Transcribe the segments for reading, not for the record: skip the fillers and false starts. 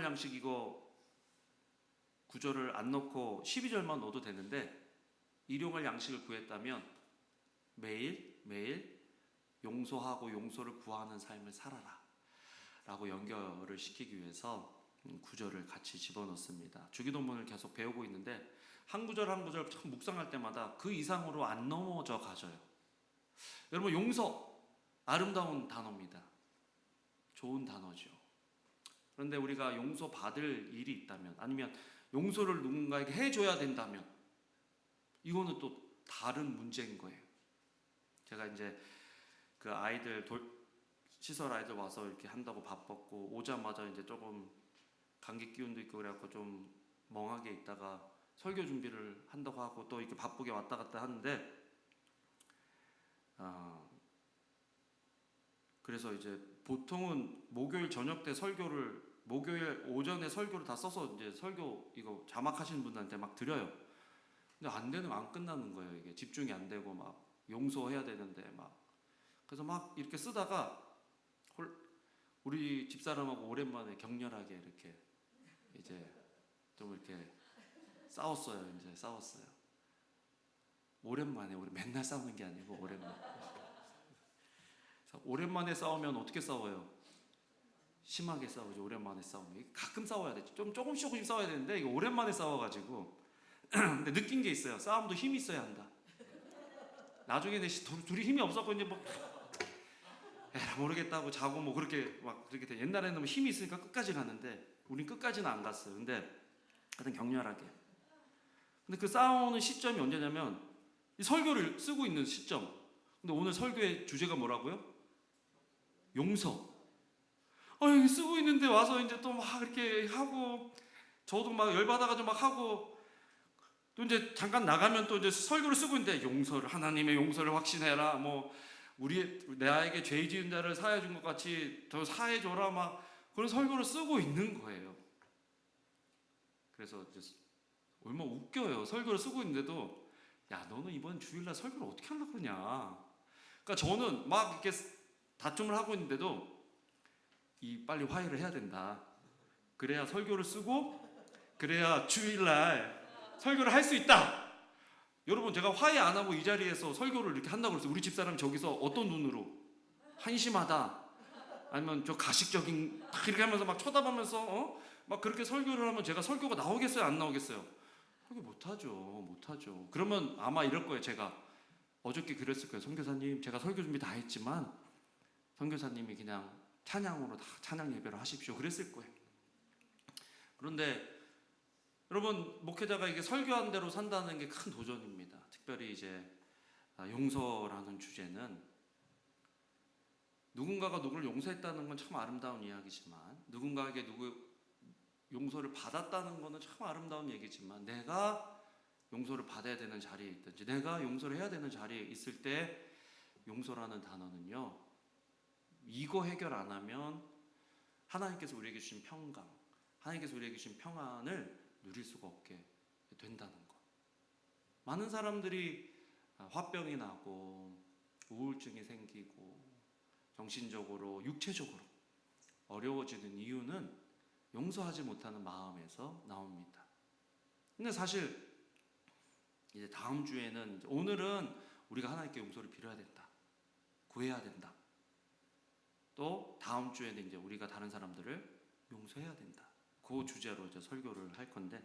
일용할 양식 이거 9절을 안 넣고 12절만 넣어도 되는데, 일용할 양식을 구했다면 매일 용서하고 용서를 구하는 삶을 살아라 라고 연결을 시키기 위해서 9절을 같이 집어넣습니다. 주기도문을 계속 배우고 있는데 한 구절 한 구절 참 묵상할 때마다 그 이상으로 안 넘어져 가져요. 여러분, 용서 아름다운 단어입니다. 좋은 단어죠. 그런데 우리가 용서 받을 일이 있다면, 아니면 용서를 누군가에게 해줘야 된다면, 이거는 또 다른 문제인 거예요. 제가 이제 그 아이들 시설 아이들 와서 이렇게 한다고 바빴고, 오자마자 이제 조금 감기 기운도 있고 그래갖고 좀 멍하게 있다가 설교 준비를 한다고 하고 또 이렇게 바쁘게 왔다 갔다 하는데, 그래서 이제 보통은 목요일 저녁 때 목요일 오전에 설교를 다 써서 이제 설교 이거 자막하시는 분들한테 막 드려요. 근데 안 끝나는 거예요. 이게 집중이 안 되고 막 용서해야 되는데 막. 그래서 막 이렇게 쓰다가 우리 집사람하고 오랜만에 격렬하게 이렇게 이제 좀 이렇게 싸웠어요. 오랜만에, 우리 맨날 싸우는 게 아니고 오랜만에 싸우면 어떻게 싸워요? 심하게 싸우죠. 오랜만에 싸우면 가끔 싸워야 되죠. 조금씩 싸워야 되는데 이게 오랜만에 싸워가지고 근데 느낀 게 있어요. 싸움도 힘이 있어야 한다. 나중에 둘이 힘이 없었고 이제 뭐 에라 모르겠다고 자고 뭐 그렇게 돼. 옛날에는 뭐 힘이 있으니까 끝까지 가는데 우린 끝까지는 안 갔어요. 근데 하여튼 격렬하게. 근데 그 싸우는 시점이 언제냐면 이 설교를 쓰고 있는 시점. 근데 오늘 설교의 주제가 뭐라고요? 용서. 여기 쓰고 있는데 와서 이제 또 막 이렇게 하고, 저도 막 열받아가지고 막 하고, 또 이제 잠깐 나가면 또 이제 설교를 쓰고 있는데 하나님의 용서를 확신해라, 뭐 내에게 죄 지은 자를 사해 준 것 같이 더 사해 줘라, 막 그런 설교를 쓰고 있는 거예요. 그래서 이제 얼마나 웃겨요. 설교를 쓰고 있는데도 야, 너는 이번 주일날 설교를 어떻게 하려고 그러냐. 그러니까 저는 막 이렇게 다툼을 하고 있는데도 빨리 화해를 해야 된다. 그래야 설교를 쓰고 그래야 주일날 설교를 할 수 있다. 여러분, 제가 화해 안 하고 이 자리에서 설교를 이렇게 한다고 그랬어요. 우리 집사람이 저기서 어떤 눈으로? 한심하다, 아니면 저 가식적인, 이렇게 하면서 막 쳐다보면서 막 그렇게 설교를 하면 제가 설교가 나오겠어요? 안 나오겠어요? 설교 못하죠. 그러면 아마 이럴 거예요. 제가 어저께 그랬을 거예요. 선교사님, 제가 설교 준비 다 했지만 선교사님이 그냥 찬양으로 다 찬양 예배로 하십시오. 그랬을 거예요. 그런데 여러분, 목회자가 이게 설교한 대로 산다는 게 큰 도전입니다. 특별히 이제 용서라는 주제는 누군가가 누구를 용서했다는 건 참 아름다운 이야기지만, 누군가에게 용서를 받았다는 것은 참 아름다운 얘기지만, 내가 용서를 받아야 되는 자리에 있든지 내가 용서를 해야 되는 자리에 있을 때 용서라는 단어는요, 이거 해결 안 하면 하나님께서 우리에게 주신 평강, 하나님께서 우리에게 주신 평안을 누릴 수가 없게 된다는 것. 많은 사람들이 화병이 나고 우울증이 생기고 정신적으로 육체적으로 어려워지는 이유는 용서하지 못하는 마음에서 나옵니다. 근데 사실 이제 다음 주에는, 오늘은 우리가 하나님께 용서를 빌어야 된다, 구해야 된다. 또 다음 주에는 이제 우리가 다른 사람들을 용서해야 된다. 그 주제로 이제 설교를 할 건데,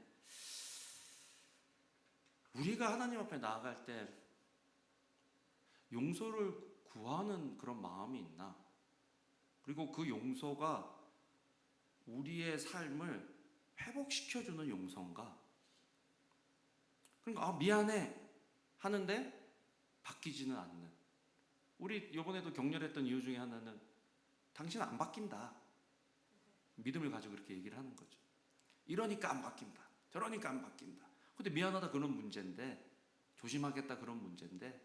우리가 하나님 앞에 나아갈 때 용서를 구하는 그런 마음이 있나? 그리고 그 용서가 우리의 삶을 회복시켜주는 용서인가? 그러니까 미안해 하는데 바뀌지는 않는. 우리 이번에도 격렬했던 이유 중에 하나는 당신은 안 바뀐다. 믿음을 가지고 그렇게 얘기를 하는 거죠. 이러니까 안 바뀐다, 저러니까 안 바뀐다. 근데 미안하다 그런 문제인데, 조심하겠다 그런 문제인데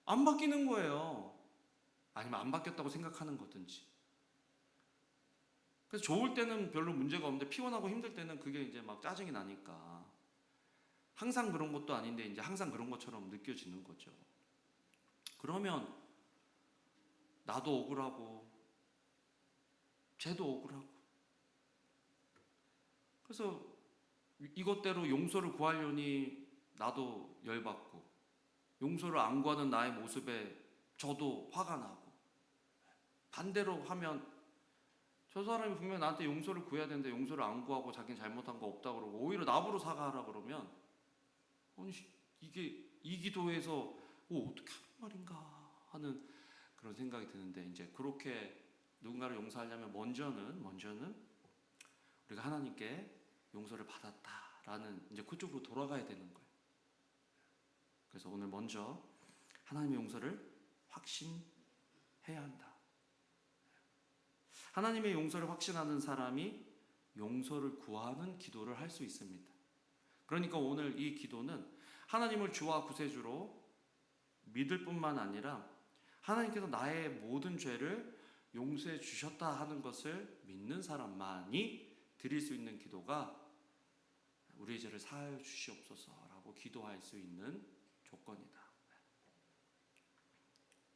안 바뀌는 거예요. 아니면 안 바뀌었다고 생각하는 거든지. 그래서 좋을 때는 별로 문제가 없는데 피곤하고 힘들 때는 그게 이제 막 짜증이 나니까 항상 그런 것도 아닌데 이제 항상 그런 것처럼 느껴지는 거죠. 그러면 나도 억울하고 쟤도 억울하고 그래서 이것대로 용서를 구하려니 나도 열받고, 용서를 안 구하는 나의 모습에 저도 화가 나고, 반대로 하면 저 사람이 분명 나한테 용서를 구해야 되는데 용서를 안 구하고 자기는 잘못한 거 없다 그러고 오히려 나보고 사과하라 그러면, 아니 이게 이 기도에서 어떻게 하는 말인가 하는 그런 생각이 드는데, 이제 그렇게 누군가를 용서하려면 먼저는 우리가 하나님께 용서를 받았다라는 이제 그쪽으로 돌아가야 되는 거예요. 그래서 오늘 먼저 하나님의 용서를 확신해야 한다. 하나님의 용서를 확신하는 사람이 용서를 구하는 기도를 할 수 있습니다. 그러니까 오늘 이 기도는 하나님을 주와 구세주로 믿을 뿐만 아니라 하나님께서 나의 모든 죄를 용서해 주셨다 하는 것을 믿는 사람만이 드릴 수 있는 기도가 우리의 죄를 사하여 주시옵소서라고 기도할 수 있는 조건이다.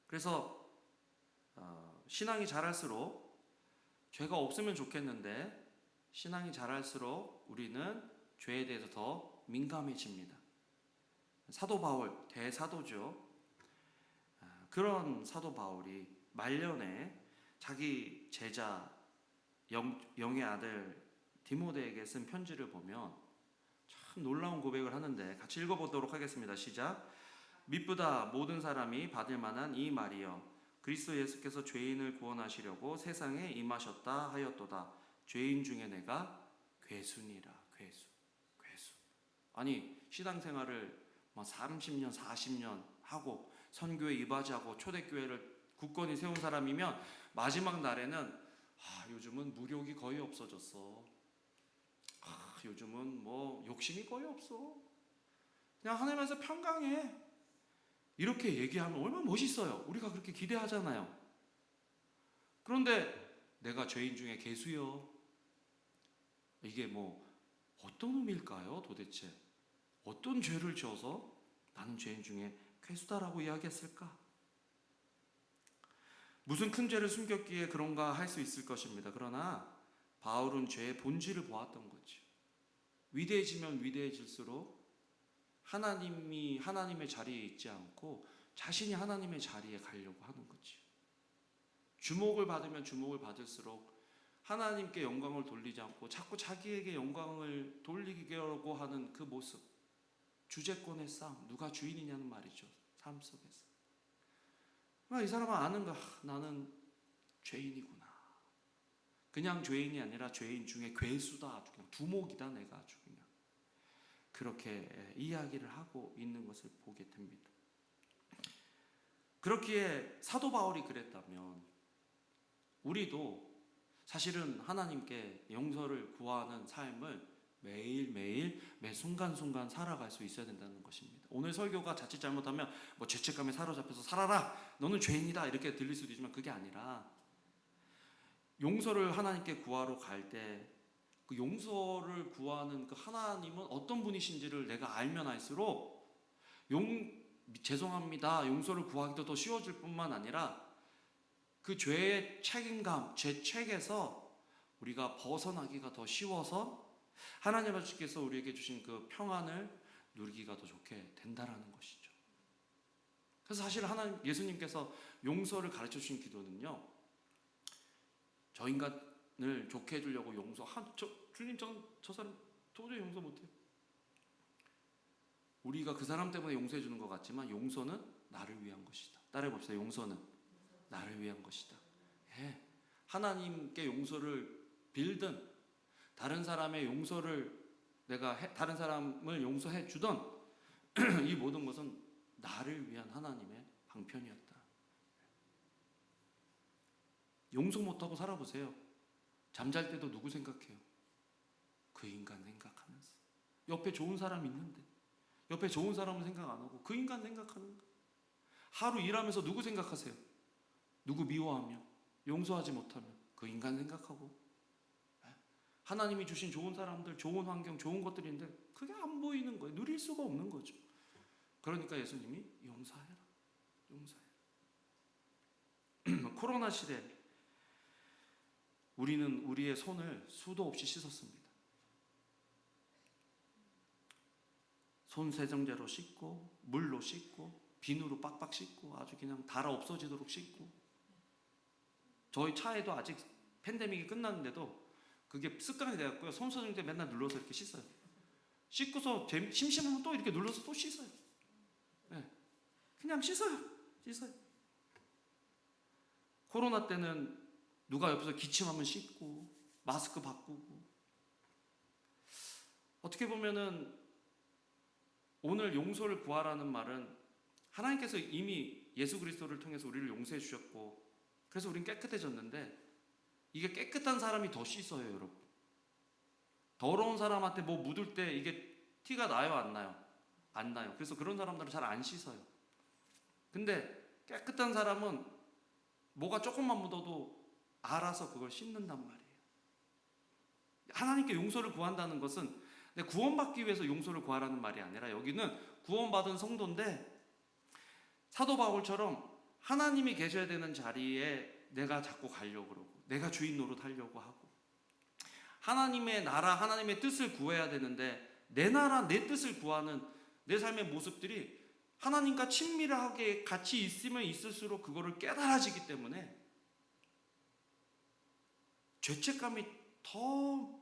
그래서 신앙이 자랄수록 죄가 없으면 좋겠는데, 신앙이 자랄수록 우리는 죄에 대해서 더 민감해집니다. 사도 바울, 대사도죠. 그런 사도 바울이 말년에 자기 제자 영의 아들 디모데에게 쓴 편지를 보면 참 놀라운 고백을 하는데, 같이 읽어보도록 하겠습니다. 시작. 미쁘다 모든 사람이 받을 만한 이 말이여, 그리스도 예수께서 죄인을 구원하시려고 세상에 임하셨다 하였도다. 죄인 중에 내가 괴수니라. 괴수. 아니 신앙생활을 30년 40년 하고 선교에 이바지하고 초대교회를 굳건히 세운 사람이면 마지막 날에는 요즘은 무력이 거의 없어졌어. 요즘은 뭐 욕심이 거의 없어. 그냥 하나님께서 평강해. 이렇게 얘기하면 얼마나 멋있어요. 우리가 그렇게 기대하잖아요. 그런데 내가 죄인 중에 괴수요. 이게 뭐 어떤 의미일까요? 도대체 어떤 죄를 지어서 나는 죄인 중에 괴수다라고 이야기했을까? 무슨 큰 죄를 숨겼기에 그런가 할 수 있을 것입니다. 그러나 바울은 죄의 본질을 보았던 거죠. 위대해지면 위대해질수록 하나님이 하나님의 자리에 있지 않고 자신이 하나님의 자리에 가려고 하는 거지. 주목을 받으면 주목을 받을수록 하나님께 영광을 돌리지 않고 자꾸 자기에게 영광을 돌리려고 하는 그 모습, 주제권의 싸움, 누가 주인이냐는 말이죠. 삶 속에서 이 사람은 아는 거, 나는 죄인이구나. 그냥 죄인이 아니라 죄인 중에 괴수다, 그냥 두목이다, 내가 아주 그냥 그렇게 이야기를 하고 있는 것을 보게 됩니다. 그렇기에 사도 바울이 그랬다면 우리도 사실은 하나님께 용서를 구하는 삶을 매일매일 매 순간순간 살아갈 수 있어야 된다는 것입니다. 오늘 설교가 자칫 잘못하면 죄책감에 사로잡혀서 살아라, 너는 죄인이다 이렇게 들릴 수도 있지만 그게 아니라, 용서를 하나님께 구하러 갈 때 그 용서를 구하는 그 하나님은 어떤 분이신지를 내가 알면 알수록 죄송합니다 용서를 구하기도 더 쉬워질 뿐만 아니라 그 죄의 책임감, 죄책에서 우리가 벗어나기가 더 쉬워서 하나님 아버지께서 우리에게 주신 그 평안을 누리기가 더 좋게 된다라는 것이죠. 그래서 사실 예수님께서 용서를 가르쳐 주신 기도는요, 저 인간을 좋게 해주려고 주님 저 사람 도저히 용서 못해요. 우리가 그 사람 때문에 용서해 주는 것 같지만 용서는 나를 위한 것이다. 따라해 봅시다. 용서는 나를 위한 것이다. 하나님께 용서를 빌든 다른 사람의 용서를 다른 사람을 용서해 주던 이 모든 것은 나를 위한 하나님의 방편이었다. 용서 못하고 살아보세요. 잠잘 때도 누구 생각해요? 그 인간 생각하면서. 옆에 좋은 사람 있는데 옆에 좋은 사람은 생각 안 하고 그 인간 생각하는 거. 하루 일하면서 누구 생각하세요? 누구 미워하며 용서하지 못하면 그 인간 생각하고. 하나님이 주신 좋은 사람들, 좋은 환경, 좋은 것들인데 그게 안 보이는 거예요. 누릴 수가 없는 거죠. 그러니까 예수님이 용서해라. 코로나 시대 우리는 우리의 손을 수도 없이 씻었습니다. 손 세정제로 씻고 물로 씻고 비누로 빡빡 씻고 아주 그냥 달아 없어지도록 씻고, 저희 차에도 아직 팬데믹이 끝났는데도 그게 습관이 돼갖고요, 손 세정제 맨날 눌러서 이렇게 씻어요. 씻고서 심심하면 또 이렇게 눌러서 또 씻어요. 네. 그냥 씻어요. 코로나 때는 누가 옆에서 기침하면 씻고 마스크 바꾸고. 어떻게 보면은 오늘 용서를 구하라는 말은 하나님께서 이미 예수 그리스도를 통해서 우리를 용서해 주셨고, 그래서 우린 깨끗해졌는데, 이게 깨끗한 사람이 더 씻어요, 여러분. 더러운 사람한테 뭐 묻을 때 이게 티가 나요, 안 나요? 안 나요. 그래서 그런 사람들은 잘 안 씻어요. 근데 깨끗한 사람은 뭐가 조금만 묻어도 알아서 그걸 씻는단 말이에요. 하나님께 용서를 구한다는 것은 구원받기 위해서 용서를 구하라는 말이 아니라, 여기는 구원받은 성도인데 사도 바울처럼 하나님이 계셔야 되는 자리에 내가 자꾸 가려고 그러고, 내가 주인 노릇하려고 하고, 하나님의 나라, 하나님의 뜻을 구해야 되는데 내 나라, 내 뜻을 구하는 내 삶의 모습들이 하나님과 친밀하게 같이 있으면 있을수록 그거를 깨달아지기 때문에 죄책감이 더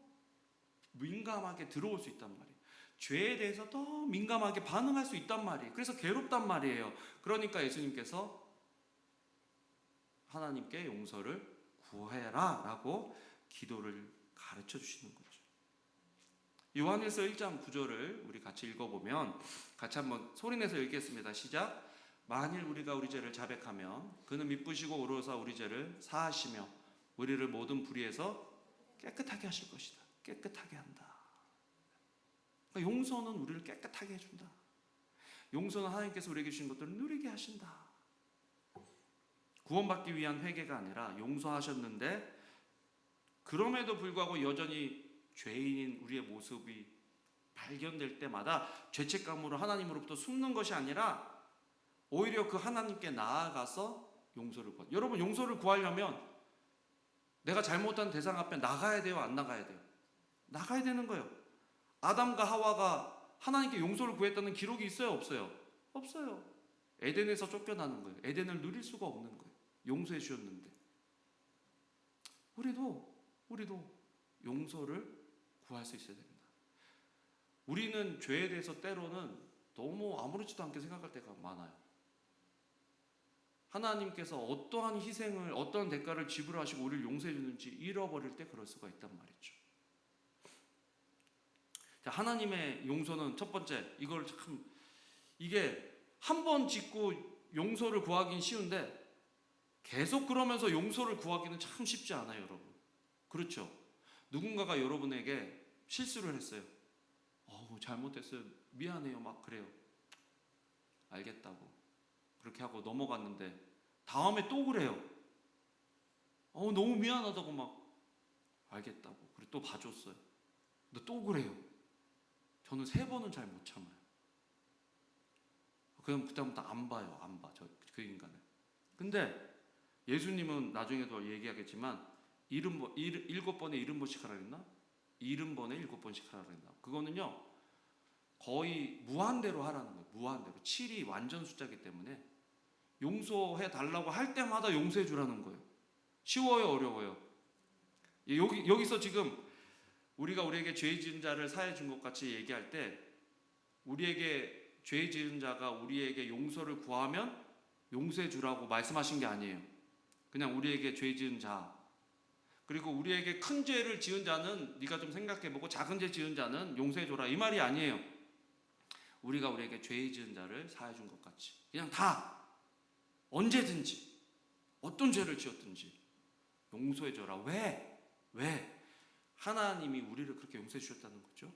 민감하게 들어올 수 있단 말이에요. 죄에 대해서 더 민감하게 반응할 수 있단 말이에요. 그래서 괴롭단 말이에요. 그러니까 예수님께서 하나님께 용서를 구해라 라고 기도를 가르쳐 주시는 거죠. 요한일서 1장 9절을 우리 같이 읽어보면, 같이 한번 소리내서 읽겠습니다. 시작. 만일 우리가 우리 죄를 자백하면 그는 미쁘시고 의로우사 우리 죄를 사하시며 우리를 모든 불의에서 깨끗하게 하실 것이다. 깨끗하게 한다. 그러니까 용서는 우리를 깨끗하게 해준다. 용서는 하나님께서 우리에게 주신 것들을 누리게 하신다. 구원받기 위한 회개가 아니라 용서하셨는데 그럼에도 불구하고 여전히 죄인인 우리의 모습이 발견될 때마다 죄책감으로 하나님으로부터 숨는 것이 아니라 오히려 그 하나님께 나아가서 용서를 구하죠. 여러분, 용서를 구하려면 내가 잘못한 대상 앞에 나가야 돼요, 안 나가야 돼요? 나가야 되는 거예요. 아담과 하와가 하나님께 용서를 구했다는 기록이 있어요, 없어요? 없어요. 에덴에서 쫓겨나는 거예요. 에덴을 누릴 수가 없는 거예요. 용서해 주셨는데. 우리도 용서를 구할 수 있어야 됩니다. 우리는 죄에 대해서 때로는 너무 아무렇지도 않게 생각할 때가 많아요. 하나님께서 어떠한 희생을, 어떠한 대가를 지불하시고 우리를 용서해 주는지 잃어버릴 때 그럴 수가 있단 말이죠. 자, 하나님의 용서는 첫 번째, 이걸 참, 이게 한 번 짓고 용서를 구하기는 쉬운데 계속 그러면서 용서를 구하기는 참 쉽지 않아요, 여러분. 그렇죠? 누군가가 여러분에게 실수를 했어요. 잘못했어요. 미안해요. 막 그래요. 알겠다고. 그렇게 하고 넘어갔는데 다음에 또 그래요. 너무 미안하다고 막 알겠다고. 그리고 또 봐줬어요. 근데 또 그래요. 저는 3번은 잘 못 참아요. 그럼 그다음부터 안 봐요. 안 봐. 그 인간을. 근데 예수님은 나중에도 얘기하겠지만 7번에 70번씩 하라 그랬나? 70번에 7번씩 하라 그랬나? 그거는요 거의 무한대로 하라는 거예요. 무한대로. 7이 완전 숫자이기 때문에 용서해 달라고 할 때마다 용서해 주라는 거예요. 쉬워요, 어려워요? 여기서 지금 우리에게 죄 지은 자를 사해 준 것 같이 얘기할 때, 우리에게 죄 지은 자가 우리에게 용서를 구하면 용서해 주라고 말씀하신 게 아니에요. 그냥 우리에게 죄 지은 자, 그리고 우리에게 큰 죄를 지은 자는 네가 좀 생각해보고 작은 죄 지은 자는 용서해 줘라, 이 말이 아니에요. 우리가 우리에게 죄 지은 자를 사해 준 것 같이 그냥 다 언제든지 어떤 죄를 지었든지 용서해 줘라. 왜? 하나님이 우리를 그렇게 용서해 주셨다는 거죠.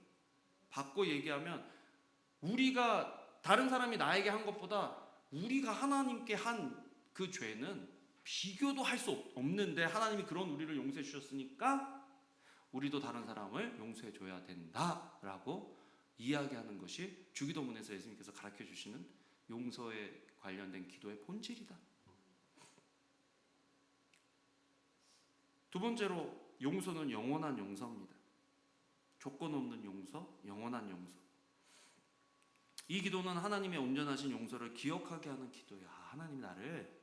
바꿔 얘기하면 우리가 다른 사람이 나에게 한 것보다 우리가 하나님께 한 그 죄는 비교도 할 수 없는데 하나님이 그런 우리를 용서해 주셨으니까 우리도 다른 사람을 용서해 줘야 된다라고 이야기하는 것이 주기도문에서 예수님께서 가르쳐 주시는 용서에 관련된 기도의 본질이다. 두 번째로, 용서는 영원한 용서입니다. 조건 없는 용서, 영원한 용서. 이 기도는 하나님의 온전하신 용서를 기억하게 하는 기도야. 하나님 나를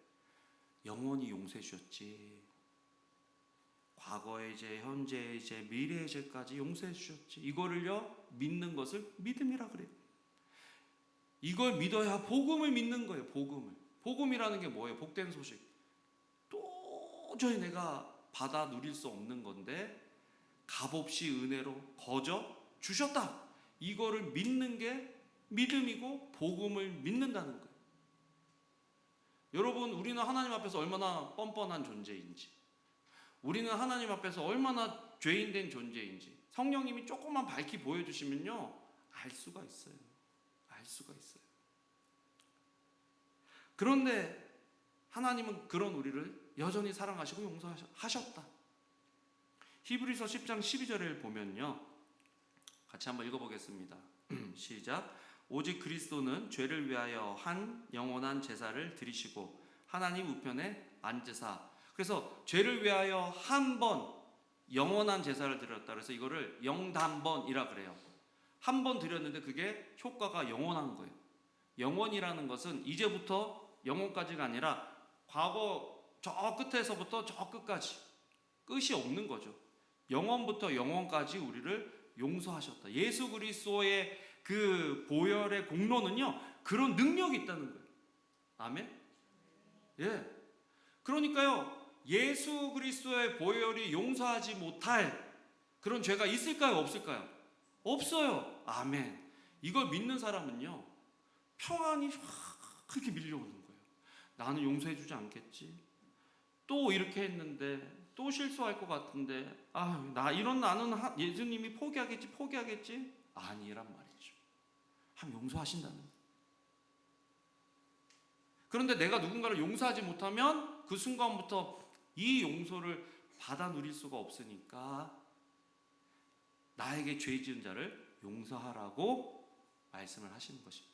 영원히 용서해 주셨지. 과거의 죄, 현재의 죄, 미래의 죄까지 용서해 주셨지. 이거를요 믿는 것을 믿음이라 그래요. 이걸 믿어야 복음을 믿는 거예요. 복음이라는 게 뭐예요? 복된 소식. 도저히 내가 받아 누릴 수 없는 건데 값없이 은혜로 거저 주셨다. 이거를 믿는 게 믿음이고 복음을 믿는다는 거예요. 여러분, 우리는 하나님 앞에서 얼마나 뻔뻔한 존재인지, 우리는 하나님 앞에서 얼마나 죄인된 존재인지 성령님이 조금만 밝히 보여주시면요 알 수가 있어요. 그런데 하나님은 그런 우리를 여전히 사랑하시고 용서하셨다. 히브리서 10장 12절을 보면요, 같이 한번 읽어보겠습니다. 시작. 오직 그리스도는 죄를 위하여 한 영원한 제사를 드리시고 하나님 우편에 앉으사. 그래서 죄를 위하여 한 번 영원한 제사를 드렸다. 그래서 이거를 영단번이라 그래요. 한 번 드렸는데 그게 효과가 영원한 거예요. 영원이라는 것은 이제부터 영원까지가 아니라 과거 저 끝에서부터 저 끝까지 끝이 없는 거죠. 영원부터 영원까지 우리를 용서하셨다. 예수 그리스도의 그 보혈의 공로는요 그런 능력이 있다는 거예요. 아멘. 예. 그러니까요 예수 그리스도의 보혈이 용서하지 못할 그런 죄가 있을까요? 없을까요? 없어요. 아멘. 이걸 믿는 사람은요 평안이 확 그렇게 밀려오는 거예요. 나는 용서해주지 않겠지. 또 이렇게 했는데 또 실수할 것 같은데 나는 예수님이 포기하겠지? 아니란 말이죠. 하나님 용서하신다는 거예요. 그런데 내가 누군가를 용서하지 못하면 그 순간부터 이 용서를 받아 누릴 수가 없으니까 나에게 죄 지은 자를 용서하라고 말씀을 하시는 것입니다.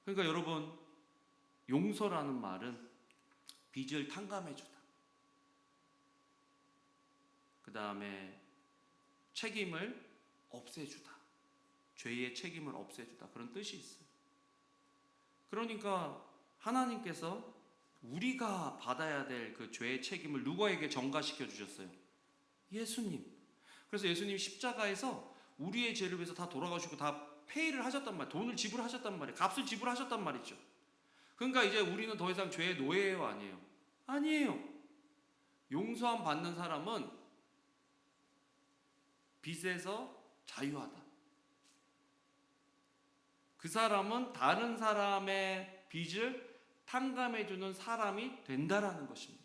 그러니까 여러분, 용서라는 말은 빚을 탕감해주다, 그 다음에 책임을 없애주다, 죄의 책임을 없애주다, 그런 뜻이 있어요. 그러니까 하나님께서 우리가 받아야 될 그 죄의 책임을 누구에게 전가시켜 주셨어요? 예수님. 그래서 예수님이 십자가에서 우리의 죄를 위해서 다 돌아가시고 다 페이를 하셨단 말이에요. 돈을 지불하셨단 말이에요. 값을 지불하셨단 말이죠. 그러니까 이제 우리는 더 이상 죄의 노예예요, 아니에요? 아니에요. 용서함 받는 사람은 빚에서 자유하다. 그 사람은 다른 사람의 빚을 탕감해주는 사람이 된다라는 것입니다.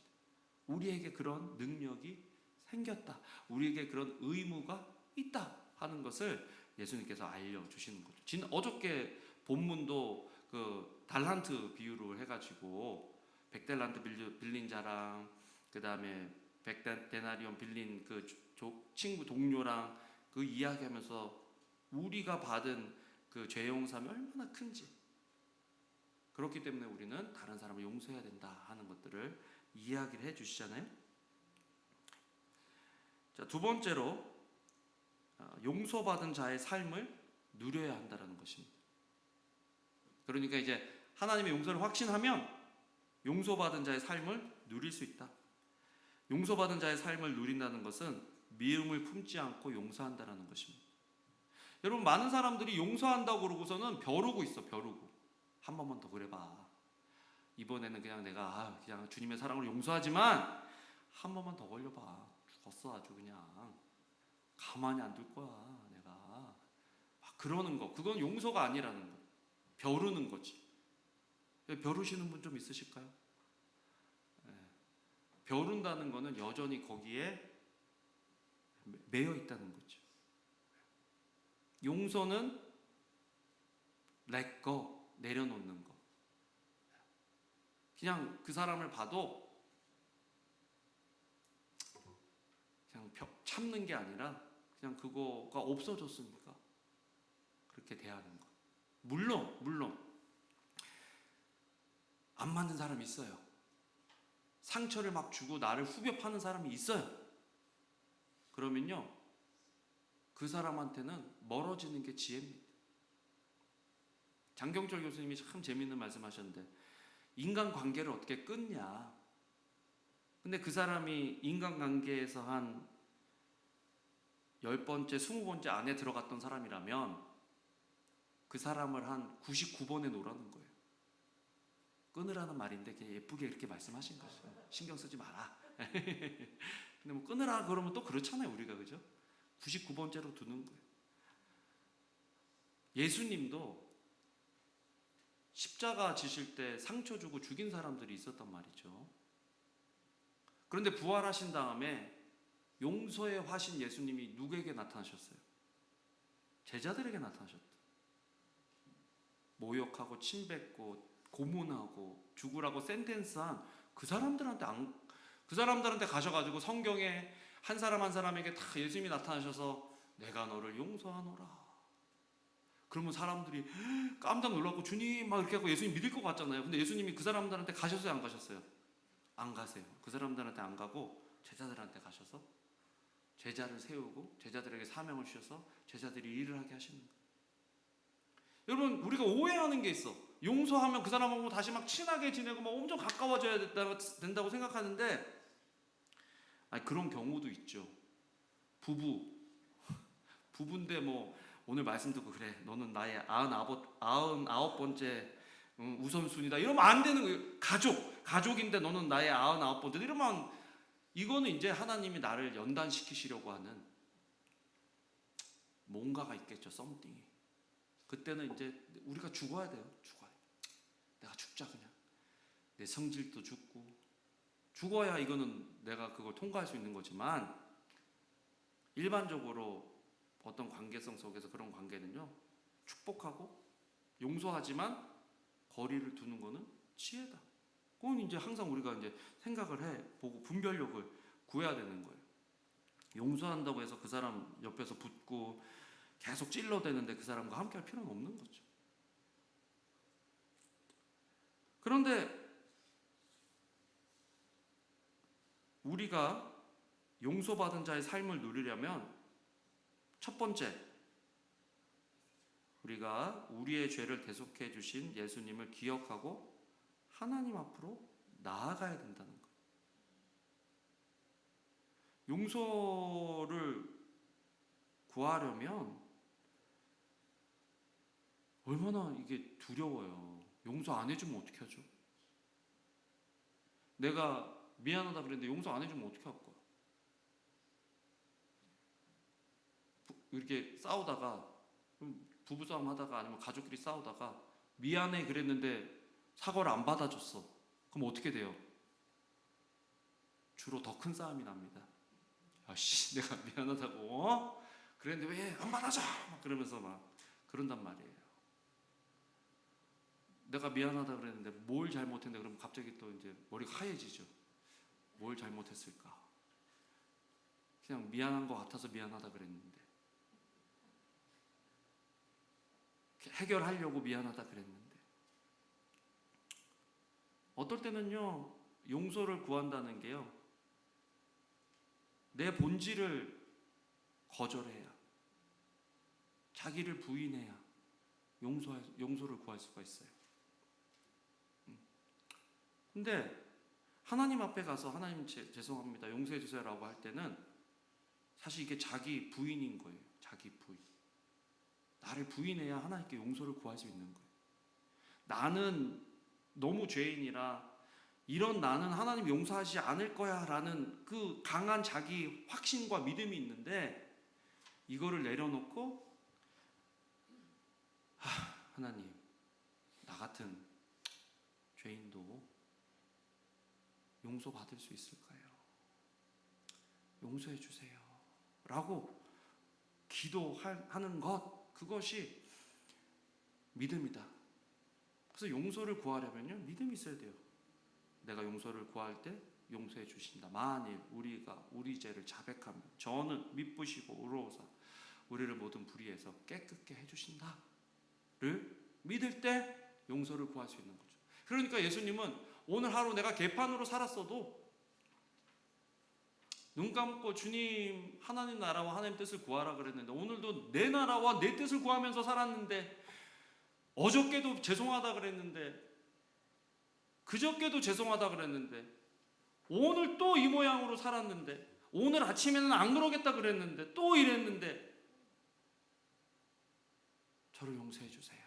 우리에게 그런 능력이 생겼다. 우리에게 그런 의무가 있다 하는 것을 예수님께서 알려주시는 거죠. 어저께 본문도 그 달란트 비유를 해가지고 100달란트 빌린 자랑, 그 다음에 100데나리온 빌린 그 친구 동료랑 그 이야기하면서 우리가 받은 그 죄 용서함이 얼마나 큰지, 그렇기 때문에 우리는 다른 사람을 용서해야 된다 하는 것들을 이야기를 해주시잖아요. 자, 두 번째로 용서받은 자의 삶을 누려야 한다는 것입니다. 그러니까 이제 하나님의 용서를 확신하면 용서받은 자의 삶을 누릴 수 있다. 용서받은 자의 삶을 누린다는 것은 미움을 품지 않고 용서한다는 것입니다. 여러분, 많은 사람들이 용서한다고 그러고서는 벼르고 있어. 벼르고. 한 번만 더 그래봐. 이번에는 그냥 내가 그냥 주님의 사랑으로 용서하지만 한 번만 더 걸려봐. 죽었어 아주 그냥. 가만히 안 둘 거야 내가. 막 그러는 거, 그건 용서가 아니라는 거. 벼르는 거지. 벼르시는 분 좀 있으실까요? 벼른다는 거는 여전히 거기에 매여 있다는 거죠. 용서는 let go, 내려놓는 거. 그냥 그 사람을 봐도 그냥 참는 게 아니라 그냥 그거가 없어졌으니까 그렇게 대하는 거. 물론 안 맞는 사람이 있어요. 상처를 막 주고 나를 후벼 파는 사람이 있어요. 그러면요, 그 사람한테는 멀어지는 게 지혜입니다. 장경철 교수님이 참 재미있는 말씀하셨는데 인간관계를 어떻게 끊냐. 근데 그 사람이 인간관계에서 한 10번째, 20번째 안에 들어갔던 사람이라면 그 사람을 한 99번에 놓으라는 거예요. 끊으라는 말인데 그냥 예쁘게 이렇게 말씀하신 거죠. 신경 쓰지 마라. 근데 뭐 끊으라 그러면 또 그렇잖아요, 우리가. 그죠? 99번째로 두는 거예요. 예수님도 십자가 지실 때 상처 주고 죽인 사람들이 있었단 말이죠. 그런데 부활하신 다음에 용서의 화신 예수님이 누구에게 나타나셨어요? 제자들에게 나타나셨다. 모욕하고 침뱉고 고문하고 죽으라고 센텐스한 그 사람들한테 가셔가지고 성경에 한 사람 한 사람에게 다 예수님이 나타나셔서 내가 너를 용서하노라. 그러면 사람들이 깜짝 놀라고 주님 막 이렇게 하고 예수님 믿을 것 같잖아요. 근데 예수님이 그 사람들한테 가셨어요, 안 가셨어요? 안 가세요. 그 사람들한테 안 가고 제자들한테 가셔서 제자를 세우고 제자들에게 사명을 주셔서 제자들이 일을 하게 하시는 거예요. 여러분, 우리가 오해하는 게 있어. 용서하면 그 사람하고 다시 막 친하게 지내고 막 엄청 가까워져야 된다고 생각하는데, 아니, 그런 경우도 있죠. 부부인데 뭐 오늘 말씀 듣고 그래 너는 나의 99번째 우선순위다 이러면 안 되는 거예요. 가족인데 너는 나의 99번째 이러면 이거는 이제 하나님이 나를 연단시키시려고 하는 뭔가가 있겠죠. 썸띵이. 그때는 이제 우리가 죽어야 돼요. 내가 죽자. 그냥 내 성질도 죽어야 이거는 내가 그걸 통과할 수 있는 거지만, 일반적으로 어떤 관계성 속에서 그런 관계는요, 축복하고 용서하지만 거리를 두는 거는 지혜다. 그건 이제 항상 우리가 이제 생각을 해보고 분별력을 구해야 되는 거예요. 용서한다고 해서 그 사람 옆에서 붙고 계속 찔러대는데 그 사람과 함께 할 필요는 없는 거죠. 그런데 우리가 용서받은 자의 삶을 누리려면 첫 번째, 우리가 우리의 죄를 대속해 주신 예수님을 기억하고 하나님 앞으로 나아가야 된다는 거예요. 용서를 구하려면 얼마나 이게 두려워요. 용서 안 해주면 어떻게 하죠? 내가 미안하다 그랬는데 용서 안 해주면 어떻게 할 거야? 이렇게 싸우다가, 부부싸움 하다가 아니면 가족끼리 싸우다가 미안해 그랬는데 사과를 안 받아줬어. 그럼 어떻게 돼요? 주로 더 큰 싸움이 납니다. 아씨, 내가 미안하다고 그랬는데 왜 안 받아줘? 막 그러면서 막 그런단 말이에요. 내가 미안하다 그랬는데 뭘 잘못했는데 그러면 갑자기 또 이제 머리가 하얘지죠. 뭘 잘못했을까? 그냥 미안한 것 같아서 미안하다 그랬는데, 해결하려고 미안하다 그랬는데. 어떨 때는요, 용서를 구한다는 게요, 내 본질을 거절해야, 자기를 부인해야 용서를 구할 수가 있어요. 근데 하나님 앞에 가서 하나님 죄송합니다, 용서해 주세요라고 할 때는 사실 이게 자기 부인인 거예요. 자기 부인. 나를 부인해야 하나님께 용서를 구할 수 있는 거예요. 나는 너무 죄인이라 이런 나는 하나님 용서하지 않을 거야 라는 그 강한 자기 확신과 믿음이 있는데, 이거를 내려놓고 하나님, 나 같은 죄인도 용서받을 수 있을까요? 용서해 주세요 라고 기도하는 것, 그것이 믿음이다. 그래서 용서를 구하려면요, 믿음이 있어야 돼요. 내가 용서를 구할 때 용서해 주신다. 만일 우리가 우리 죄를 자백하면 저는 미쁘시고 의로우사 우리를 모든 불의에서 깨끗게 해주신다를 믿을 때 용서를 구할 수 있는 거죠. 그러니까 예수님은 오늘 하루 내가 개판으로 살았어도 눈 감고 주님 하나님 나라와 하나님 뜻을 구하라 그랬는데 오늘도 내 나라와 내 뜻을 구하면서 살았는데, 어저께도 죄송하다 그랬는데, 그저께도 죄송하다 그랬는데, 오늘 또 이 모양으로 살았는데, 오늘 아침에는 안 그러겠다 그랬는데 또 이랬는데, 저를 용서해 주세요.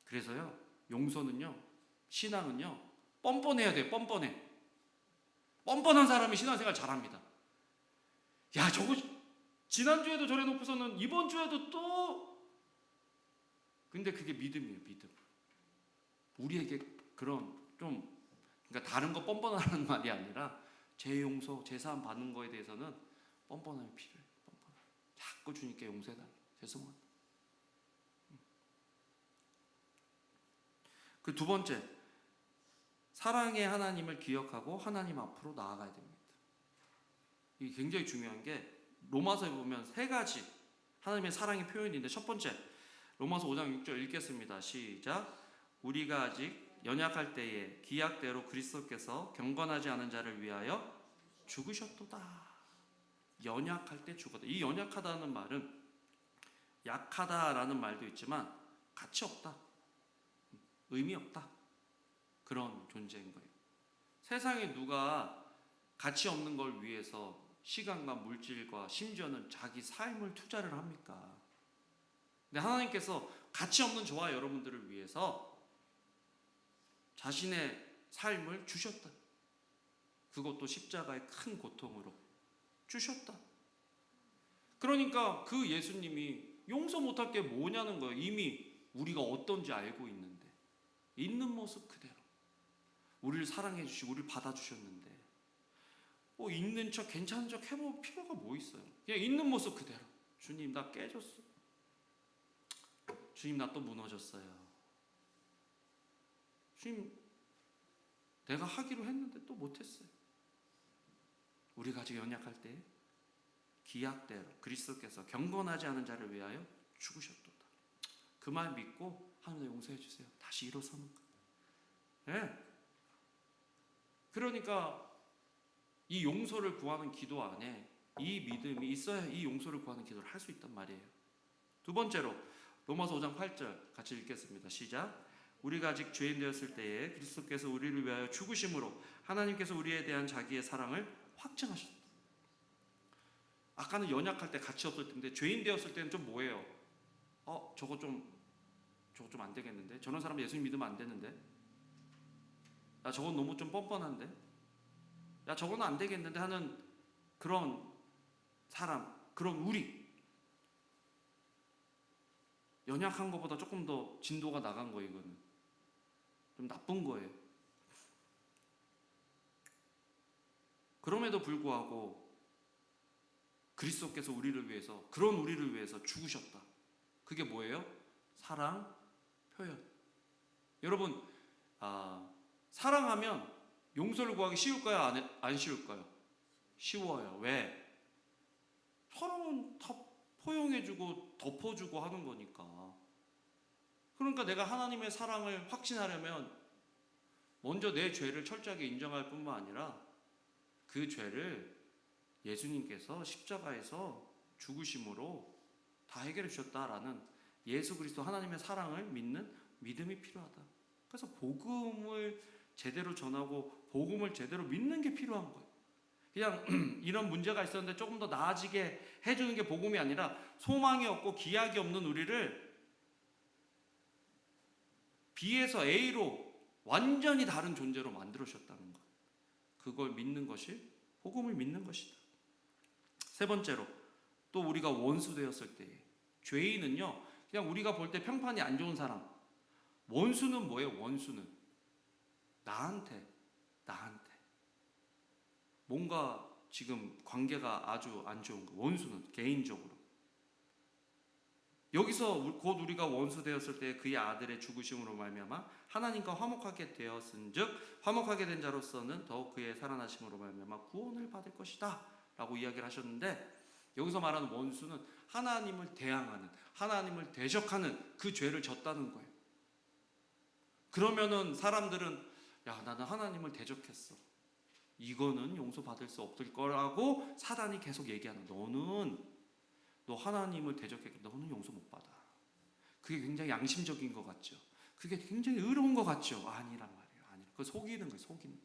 그래서요, 용서는요, 신앙은요, 뻔뻔해야 돼요. 뻔뻔한 사람이 신앙생활 잘합니다. 야, 저거 지난주에도 저래 놓고서는 이번 주에도 또. 근데 그게 믿음이에요. 믿음. 우리에게 그런 좀, 그러니까 다른 거 뻔뻔하는 말이 아니라 제 용서, 제 사함 받는 거에 대해서는 뻔뻔함이 필요해요. 자꾸 주님께 용서해달라. 죄송합니다. 그 두 번째, 사랑의 하나님을 기억하고 하나님 앞으로 나아가야 됩니다. 이게 굉장히 중요한 게, 로마서에 보면 세 가지 하나님의 사랑의 표현인데, 첫 번째, 로마서 5장 6절 읽겠습니다. 시작. 우리가 아직 연약할 때에 기약대로 그리스도께서 경건하지 않은 자를 위하여 죽으셨도다. 연약할 때 죽었다. 이 연약하다는 말은 약하다라는 말도 있지만 가치 없다, 의미 없다, 그런 존재인 거예요. 세상에 누가 가치 없는 걸 위해서 시간과 물질과 심지어는 자기 삶을 투자를 합니까? 근데 하나님께서 가치 없는 저와 여러분들을 위해서 자신의 삶을 주셨다. 그것도 십자가의 큰 고통으로 주셨다. 그러니까 그 예수님이 용서 못할 게 뭐냐는 거예요. 이미 우리가 어떤지 알고 있는데, 있는 모습 그대로 우리를 사랑해 주시고 우리를 받아주셨는데, 뭐 있는 척 괜찮은 척 해볼 필요가 뭐 있어요. 그냥 있는 모습 그대로, 주님 나 깨졌어, 주님 나 또 무너졌어요, 주님 내가 하기로 했는데 또 못했어요. 우리가 아직 연약할 때 기약대로 그리스도께서 경건하지 않은 자를 위하여 죽으셨도다. 그 말 믿고 하나님 용서해 주세요. 다시 일어서는 거예요. 네. 그러니까 이 용서를 구하는 기도 안에 이 믿음이 있어야 이 용서를 구하는 기도를 할 수 있단 말이에요. 두 번째로 로마서 5장 8절 같이 읽겠습니다. 시작. 우리가 아직 죄인 되었을 때에 그리스도께서 우리를 위하여 죽으심으로 하나님께서 우리에 대한 자기의 사랑을 확증하셨다. 아까는 연약할 때 가치 없을 텐데, 죄인 되었을 때는 좀 뭐예요? 저거 좀 안 되겠는데? 저런 사람 예수님 믿으면 안 되는데? 야, 저건 너무 좀 뻔뻔한데? 야, 저거는 안 되겠는데? 하는 그런 사람, 그런 우리. 연약한 것보다 조금 더 진도가 나간 거예요. 이거는 좀 나쁜 거예요. 그럼에도 불구하고 그리스도께서 우리를 위해서, 그런 우리를 위해서 죽으셨다. 그게 뭐예요? 사랑 표현. 여러분, 사랑하면 용서를 구하기 쉬울까요? 안 쉬울까요? 쉬워요. 왜? 사랑은 다 포용해주고 덮어주고 하는 거니까. 그러니까 내가 하나님의 사랑을 확신하려면 먼저 내 죄를 철저하게 인정할 뿐만 아니라 그 죄를 예수님께서 십자가에서 죽으심으로 다 해결해 주셨다라는 예수 그리스도 하나님의 사랑을 믿는 믿음이 필요하다. 그래서 복음을 제대로 전하고 복음을 제대로 믿는 게 필요한 거예요. 그냥 이런 문제가 있었는데 조금 더 나아지게 해주는 게 복음이 아니라, 소망이 없고 기약이 없는 우리를 B에서 A로 완전히 다른 존재로 만들어주셨다는 것, 그걸 믿는 것이 복음을 믿는 것이다. 세 번째로, 또 우리가 원수 되었을 때, 죄인은요 그냥 우리가 볼 때 평판이 안 좋은 사람. 원수는 뭐예요? 원수는 나한테 뭔가 지금 관계가 아주 안 좋은 거. 원수는 개인적으로. 여기서 곧 우리가 원수 되었을 때 그의 아들의 죽으심으로 말미암아 하나님과 화목하게 되었은즉 화목하게 된 자로서는 더욱 그의 살아나심으로 말미암아 구원을 받을 것이다 라고 이야기를 하셨는데, 여기서 말하는 원수는 하나님을 대항하는, 하나님을 대적하는 그 죄를 졌다는 거예요. 그러면은 사람들은, 야, 나는 하나님을 대적했어, 이거는 용서받을 수 없을 거라고 사단이 계속 얘기하는, 너 하나님을 대적했기 때문에 너는 용서 못 받아. 그게 굉장히 양심적인 것 같죠. 그게 굉장히 의로운 것 같죠. 아니란 말이에요. 아니, 그거 속이는 거예요. 속이는 거.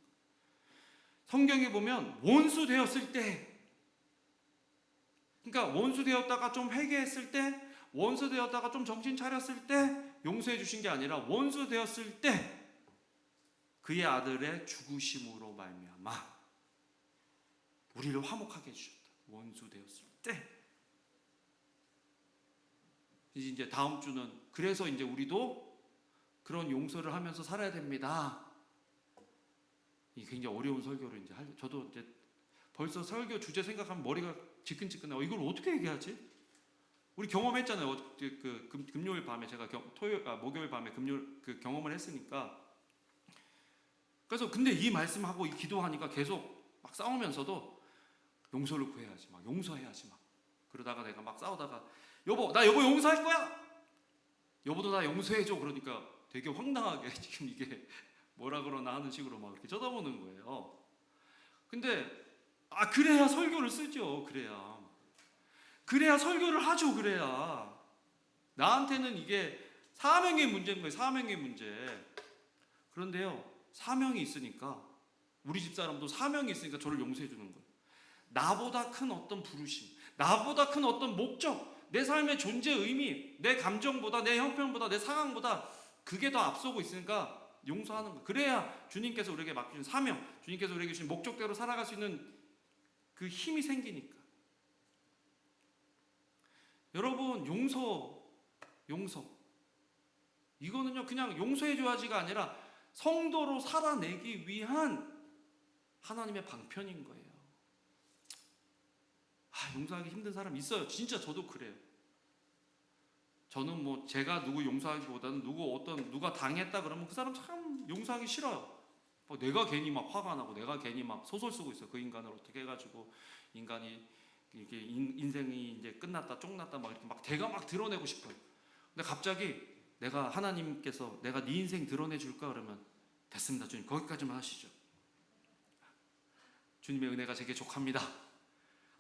성경에 보면 원수 되었을 때, 그러니까 원수 되었다가 좀 회개했을 때, 원수 되었다가 좀 정신 차렸을 때 용서해 주신 게 아니라 원수 되었을 때 그의 아들의 죽으심으로 말미암아 우리를 화목하게 해주셨다. 원수 되었을 때. 이제 다음 주는 그래서 이제 우리도 그런 용서를 하면서 살아야 됩니다. 이 굉장히 어려운 설교를 이제 저도 이제 벌써 설교 주제 생각하면 머리가 지끈지끈해. 이걸 어떻게 얘기하지? 우리 경험했잖아요. 그 금요일 밤에 제가 목요일 밤에 금요일 그 경험을 했으니까. 그래서 근데 이 말씀하고 이 기도하니까 계속 막 싸우면서도 용서를 구해야지, 막 용서해야지, 막 그러다가 내가 막 싸우다가 여보, 나 여보 용서할 거야. 여보도 나 용서해줘. 그러니까 되게 황당하게 지금 이게 뭐라 그러나 하는 식으로 막 이렇게 쳐다보는 거예요. 근데 그래야 설교를 쓰죠. 그래야 설교를 하죠. 그래야 나한테는 이게 사명의 문제인 거예요. 사명의 문제. 그런데요, 사명이 있으니까 우리 집사람도 사명이 있으니까 저를 용서해 주는 거예요. 나보다 큰 어떤 부르심, 나보다 큰 어떤 목적, 내 삶의 존재 의미, 내 감정보다, 내 형편보다, 내 상황보다 그게 더 앞서고 있으니까 용서하는 거예요. 그래야 주님께서 우리에게 맡기신 사명, 주님께서 우리에게 주신 목적대로 살아갈 수 있는 그 힘이 생기니까. 여러분, 용서 이거는요 그냥 용서해줘야지가 아니라 성도로 살아내기 위한 하나님의 방편인 거예요. 용서하기 힘든 사람 있어요. 진짜 저도 그래요. 저는 뭐 제가 누구 용서하기보다는 누가 당했다 그러면 그 사람 참 용서하기 싫어요. 내가 괜히 막 화가 나고 내가 괜히 막 소설 쓰고 있어요. 그 인간을 어떻게 해가지고 인간이 이게 인생이 이제 끝났다 쫑났다 막 이렇게 막 내가 막 드러내고 싶어요. 근데 갑자기 하나님께서 내가 네 인생 드러내 줄까 그러면 됐습니다 주님, 거기까지만 하시죠. 주님의 은혜가 제게 족합니다.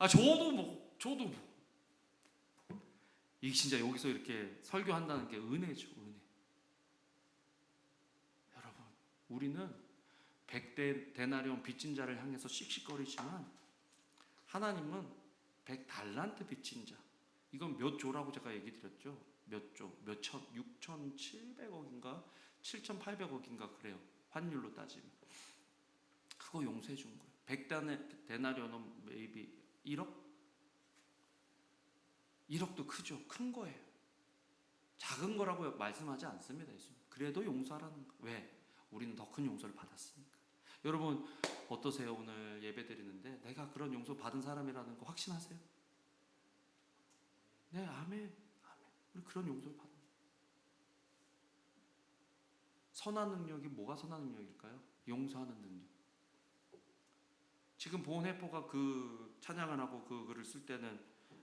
저도 뭐 이게 진짜 여기서 이렇게 설교한다는 게 은혜죠. 은혜. 여러분, 우리는 100데나리온 빚진 자를 향해서 씩씩거리지만 하나님은 100달란트 빚진 자, 이건 몇 조라고 제가 얘기 드렸죠. 몇 조, 6,700억인가 7,800억인가 그래요. 환율로 따지면. 그거 용서해 준 거예요. 100데나리온은 maybe 1억? 1억도 크죠. 큰 거예요. 작은 거라고 말씀하지 않습니다. 예수님. 그래도 용서하라는 거. 왜? 우리는 더 큰 용서를 받았으니까. 여러분 어떠세요? 오늘 예배 드리는데 내가 그런 용서 받은 사람이라는 거 확신하세요? 네, 아멘. 우리 그런 용서를 받는 거예요. 선한 능력이 뭐가 선한 능력일까요? 용서하는 능력. 지금 보은회포가 그 찬양을 하고 그 글을 쓸 때는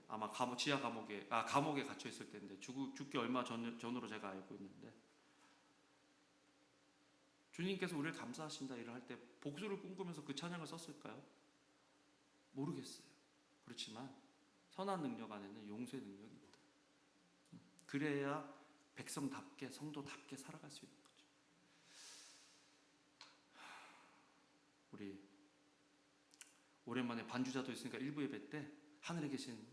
아마 지하 감옥에 갇혀 있을 때인데 죽기 얼마 전으로 제가 알고 있는데, 주님께서 우리를 감사하신다 일을 할 때 복수를 꿈꾸면서 그 찬양을 썼을까요? 모르겠어요. 그렇지만 선한 능력 안에는 용서의 능력이 있다. 그래야 백성답게 성도답게 살아갈 수 있는 거죠. 우리 오랜만에 반주자도 있으니까 일부 예배 때 하늘에 계신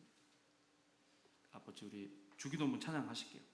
아버지 우리 주기도문 찬양하실게요.